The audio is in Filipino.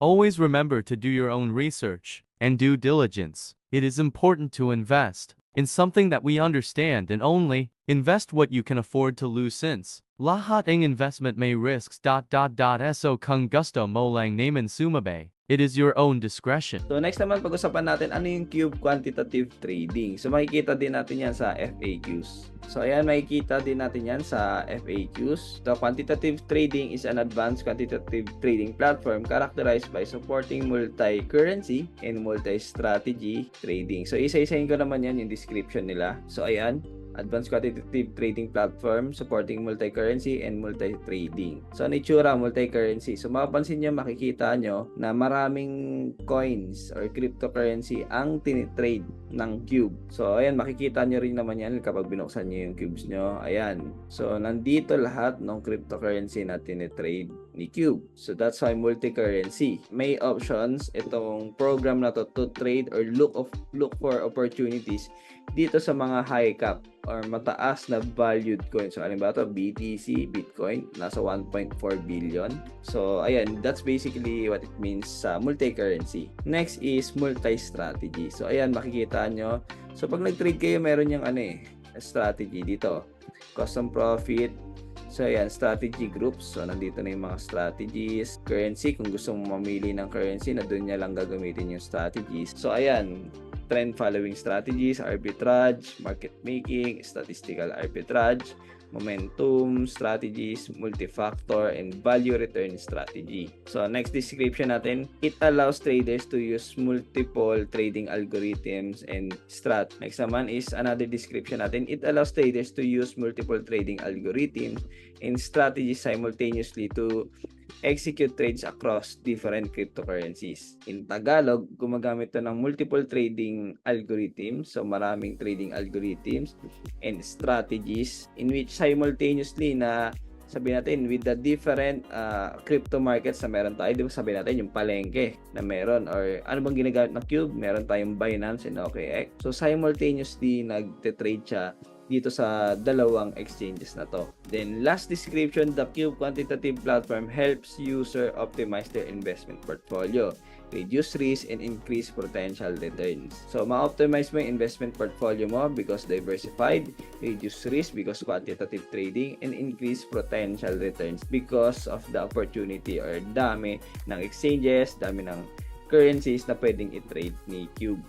Always remember to do your own research and due diligence. It is important to invest in something that we understand and only invest what you can afford to lose since lahat ng investment may risks. So kung gusto mo lang naman sumabay, it is your own discretion. So next naman pag-usapan natin ano yung Cube Quantitative Trading. So makikita din natin yan sa FAQs. So ayan, makikita din natin yan sa FAQs. The quantitative trading is an advanced quantitative trading platform characterized by supporting multi-currency and multi-strategy trading. So isa-isahin ko naman yan yung description nila. So ayan, advanced quantitative trading platform supporting multi-currency and multi-trading. So, ano itsura multi-currency? So, mapapansin nyo, makikita nyo na maraming coins or cryptocurrency ang tinitrade ng Cube. So, ayan, makikita nyo rin naman yan kapag binuksan nyo yung cubes nyo. Ayan. So, nandito lahat ng cryptocurrency na tinitrade ni Cube. So, that's why multi-currency. May options itong program na to trade or look for opportunities dito sa mga high cap or mataas na valued coins. So, ba ito? BTC, Bitcoin, nasa 1.4 billion. So, ayan, that's basically what it means sa multi-currency. Next is multi-strategy. So, ayan, makikita nyo. So, pag nag-trade kayo, meron yung strategy dito. Custom profit. So, ayan, strategy groups. So, nandito na yung mga strategies. Currency, kung gusto mong mamili ng currency, na doon niya lang gagamitin yung strategies. So, ayan, trend following strategies, arbitrage, market making, statistical arbitrage, momentum strategies, multi-factor, and value return strategy. So, next description natin, it allows traders to use multiple trading algorithms and strat. Next naman is another description natin, it allows traders to use multiple trading algorithms and strategies simultaneously to execute trades across different cryptocurrencies. In Tagalog, gumagamit ito ng multiple trading algorithms, so maraming trading algorithms and strategies in which simultaneously na sabihin natin with the different crypto markets na meron tayo, di ba sabihin natin yung palengke na meron or ano bang ginagamit ng Cube, meron tayong Binance and OKX. So simultaneously nagte-trade siya dito sa dalawang exchanges na to. Then last description, the Cube quantitative platform helps user optimize their investment portfolio, reduce risk, and increase potential returns. So ma-optimize mo yung investment portfolio mo because diversified, reduce risk because quantitative trading, and increase potential returns because of the opportunity or dami ng exchanges, dami ng currencies na pwedeng i-trade ni Cube.